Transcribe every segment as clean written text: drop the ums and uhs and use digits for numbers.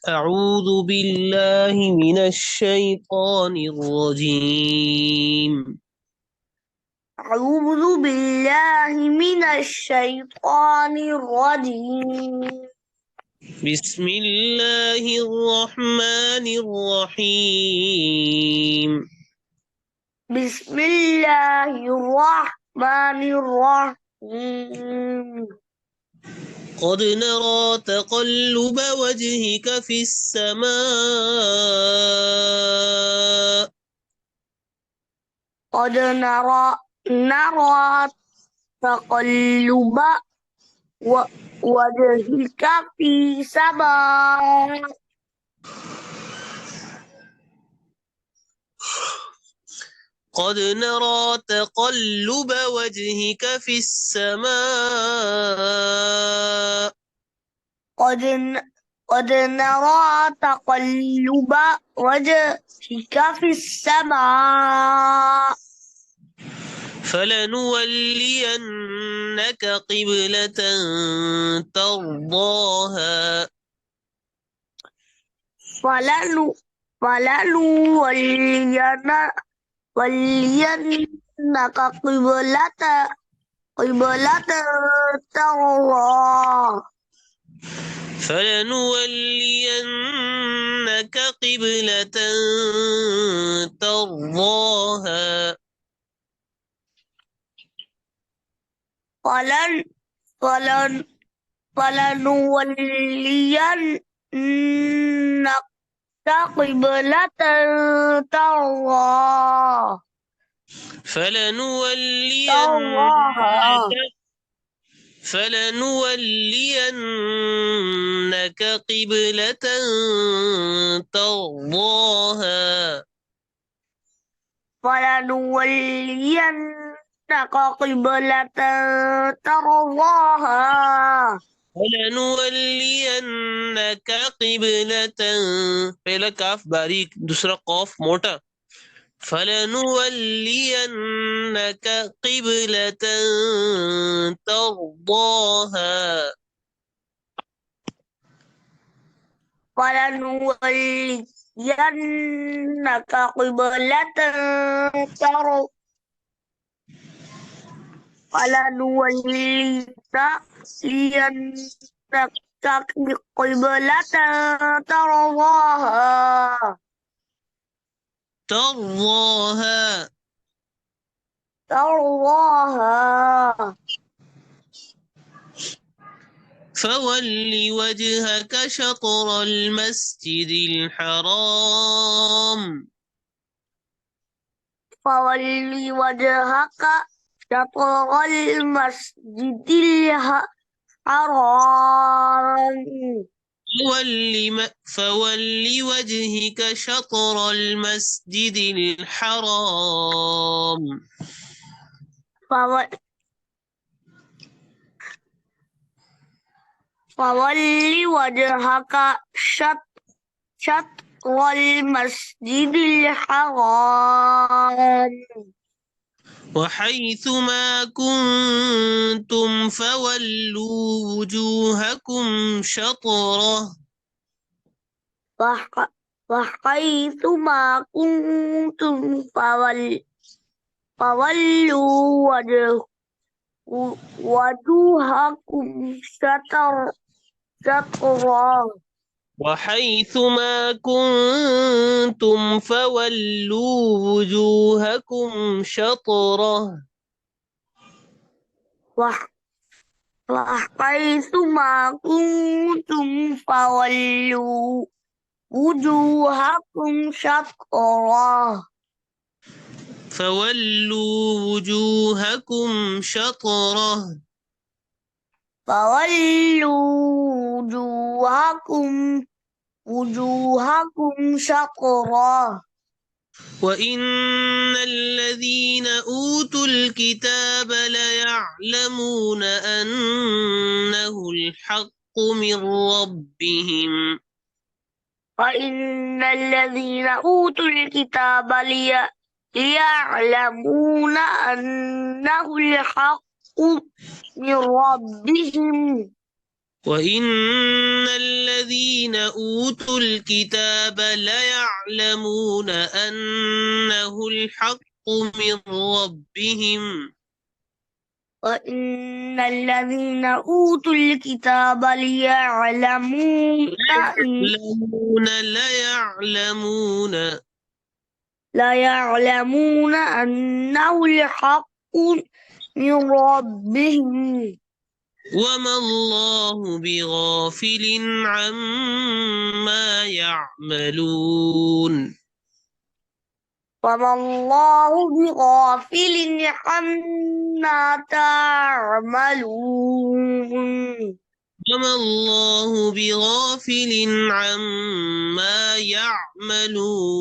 أعوذ بالله من الشيطان الرجيم. أعوذ بالله من الشيطان الرجيم. بسم الله الرحمن الرحيم. بسم الله الرحمن الرحيم. قد نرى تقلب وجهك في السماء. قد نرى تقلب وجهك في سماء. قد نرى تقلب وجهك في السماء. قد قد نرى تقلب وجهك في السماء. فلنولينك قبلة ترضاها. فلن فلنولينك قبلة ترضاها. فلنولينك قبلة ترضاها. فلن فلن فلنولينك قبلة ترضاها. فلنولينك فلنولينك قبلة ترضاها. فلنولينك قبلة ترضاها. فلنولينك قبلة. पहला काफ बारीक दूसरा कॉफ मोटा. فلنولينك قبلة ترضاها. فلنولينك قبلة ترضاها. فلنولينك قبلة ترضاها. ترضاها. ترضاها. فول وجهك شطر المسجد الحرام. فول وجهك شطر المسجد الحرام. فول وجهك شطر المسجد الحرام. فول وجهك شطر المسجد الحرام. وحيثما كنتم فولوا وجوهكم شطرة. وحيثما كنتم فولوا وجوهكم شطرا. وحيثما كنتم فولوا وجوهكم شطرة. وحيثما كنتم فولوا وجوهكم شطرا. فولوا وجوهكم شطرة. فولوا وجوهكم شطرا. وإن الذين أوتوا الكتاب ليعلمون أنه الحق من ربهم. وإن الذين أوتوا الكتاب ليعلمون أنه الحق من ربهم. وإن الذين أوتوا الكتاب ليعلمون أنه الحق من ربهم وإن الذين أوتوا الكتاب ليعلمون أنه الحق من ربهم وما الله بغافل عما يعملون وما الله بغافل عما تعملون وما الله بغافل عما يعملون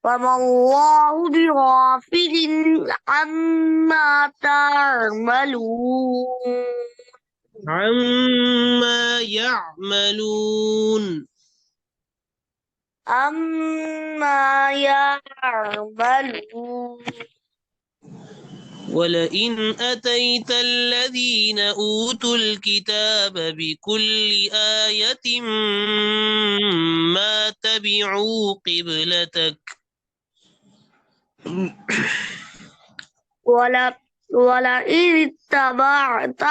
وما الله بغافل عما تعملون عما يعملون عما يعملون ولئن أتيت الذين أوتوا الكتاب بكل آية ما تبعوا قبلتك ولئن اتبعت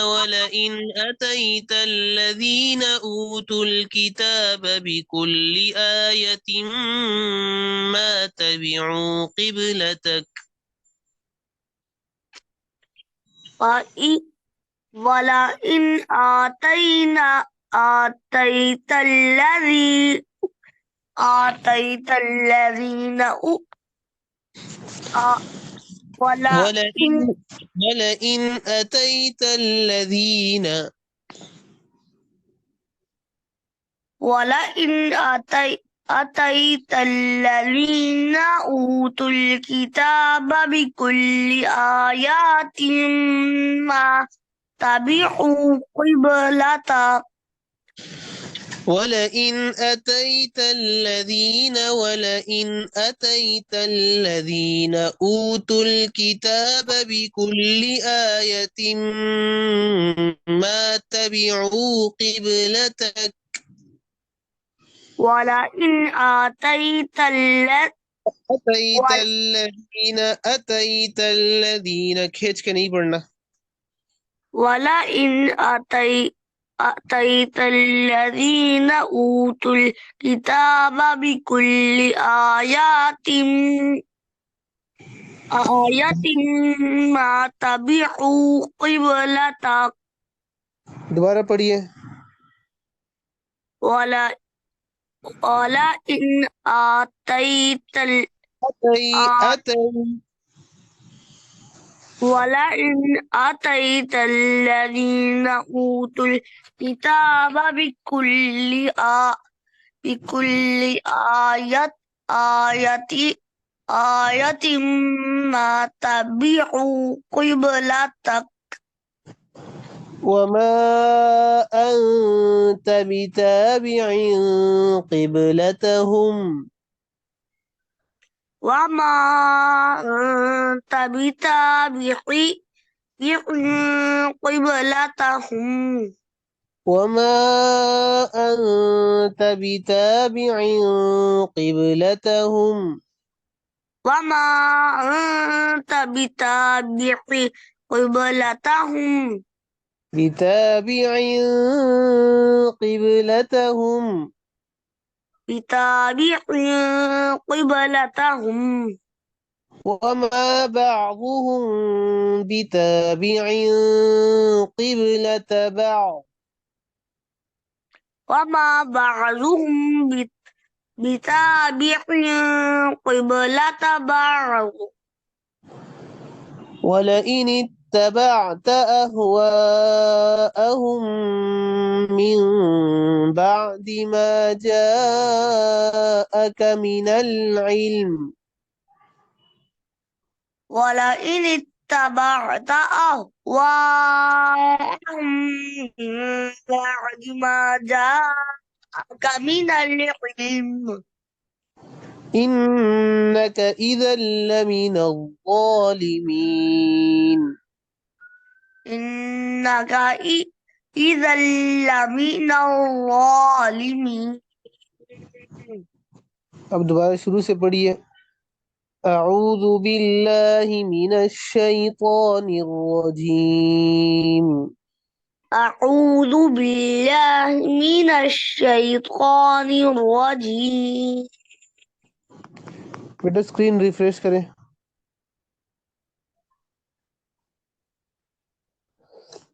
ولئن أتيت الذين أوتوا الكتاب بكل آية ما تبعوا قبلتك ولئن آتيت الذين ولئن ولئن أتيت الذين ولئن أتيت الذين أوتوا الكتاب بكل آيات ما تبعوا قبلتك ولئن أتيت الذين أوتوا الكتاب بكل آية ما تبعوا قبلتك ولئن أتيت أتيت الذين खींच के नहीं पढ़ना ولئن أتيت الذين أوتوا الكتاب بكل آية ما تبعوا قبلتك दोबारा पढ़िए ولئن أتيت ولئن أتيت الذين أوتوا الكتاب بكل آية ما تبعوا قبلتك وما أنت بتابع قبلتهم وما أنت بتابع قبلتهم وما أنت بتابع قبلتهم وما أنت بتابع قبلتهم وما بعضهم بتابع قبلة بعض وما بعضهم بتابع قبلة بعض ولئن اتبعت أهواءهم من بعد ما جاءك من العلم ولئن اتبعت أهواءهم من بعد ما جاءك من العلم إنك إذا لمن الظالمين. إنك إذا لمن الظالمين. अब दोबारा शुरू से पढ़िए। أعوذ بالله من الشيطان الرجيم. أعوذ بالله من الشيطان الرجيم. बेटा स्क्रीन रिफ्रेश करें।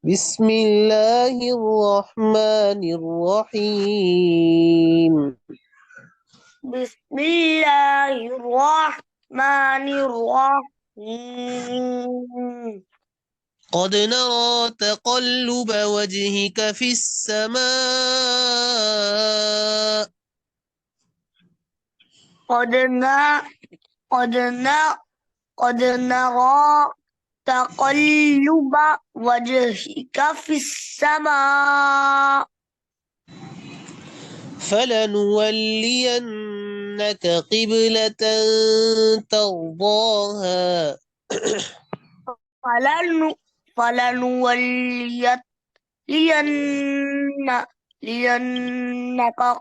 بسم الله الرحمن الرحيم. بسم الله الرحمن الرحيم. قد نرى تقلب وجهك في السماء. قد نرى تقلب وجهك في السماء. فلنولينك قبلة ترضاها. فلنولينك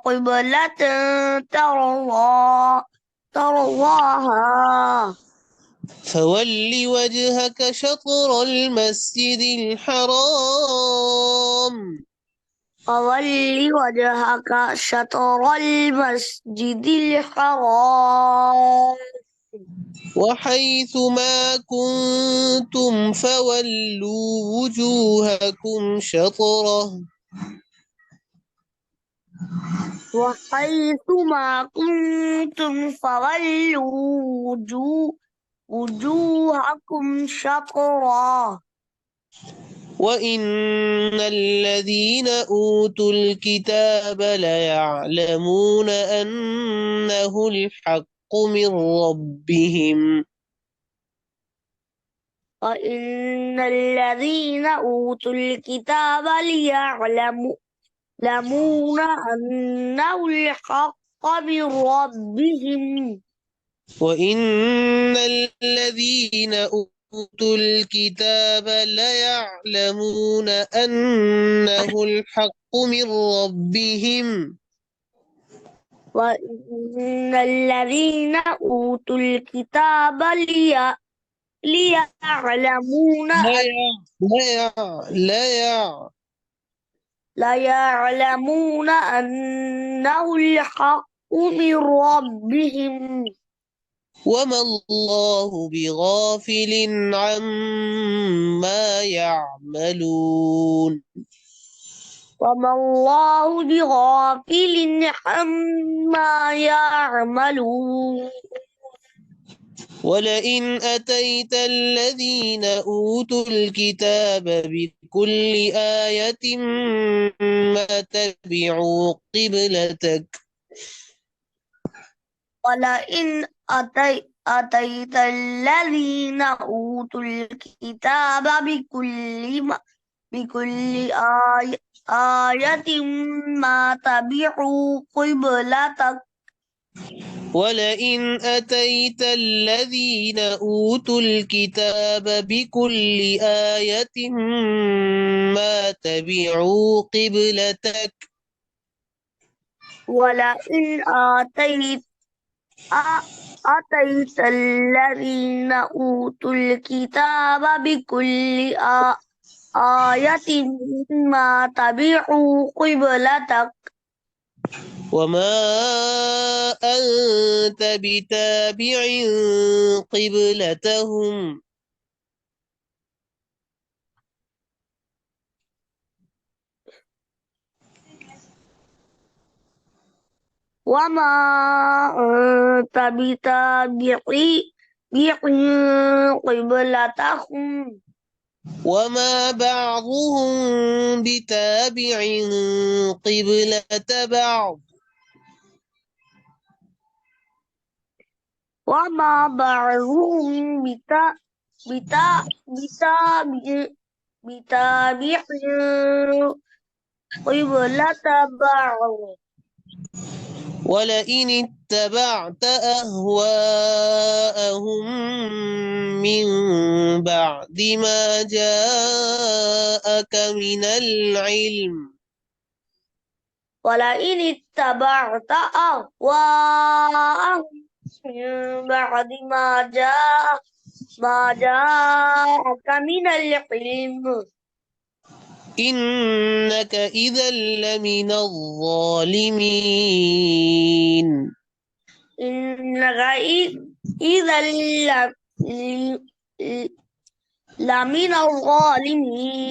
قبلة ترضاها. فول وجهك شطر المسجد الحرام. فول وجهك شطر المسجد الحرام. وحيث ما كنتم فولوا وجوهكم شطره. وحيث ما كنتم فولوا وجوهكم شطرا. وإن الذين أوتوا الكتاب ليعلمون أنه الحق من ربهم. وإن الذين أوتوا الكتاب ليعلمون أنه الحق من ربهم. وإن الذين أوتوا الكتاب ليعلمون أنه الحق من ربهم. وإن الذين أوتوا الكتاب ليعلمون أنه الحق من ربهم. وما الله بغافل عما يعملون. وما الله بغافل عما يعملون. ولئن أتيت الذين أوتوا الكتاب بكل آية ما تبعوا قبلتك. ولئن أتيت الذين أوتوا الكتاب بكل آية ما تبعوا قبلتك. ولئن أتيت الذين أوتوا الكتاب بكل آية ما تبعوا قبلتك. ولئن أتيت الذين أوتوا الكتاب بكل آية ما تبعوا قبلتك. وما أنت بتابع قبلتهم. وما أنت بتابع قبلتهم. وما بعضهم بتابع قبلة بعض. وما بعضهم بتابع قبلة بعض. ولئن اتبعت أهواءهم من بعد ما جاءك من العلم ولئن اتبعت أهواءهم من بعد ما جاءك من العلم إنك إذا لمن الظالمين إنك إذا لمن الظالمين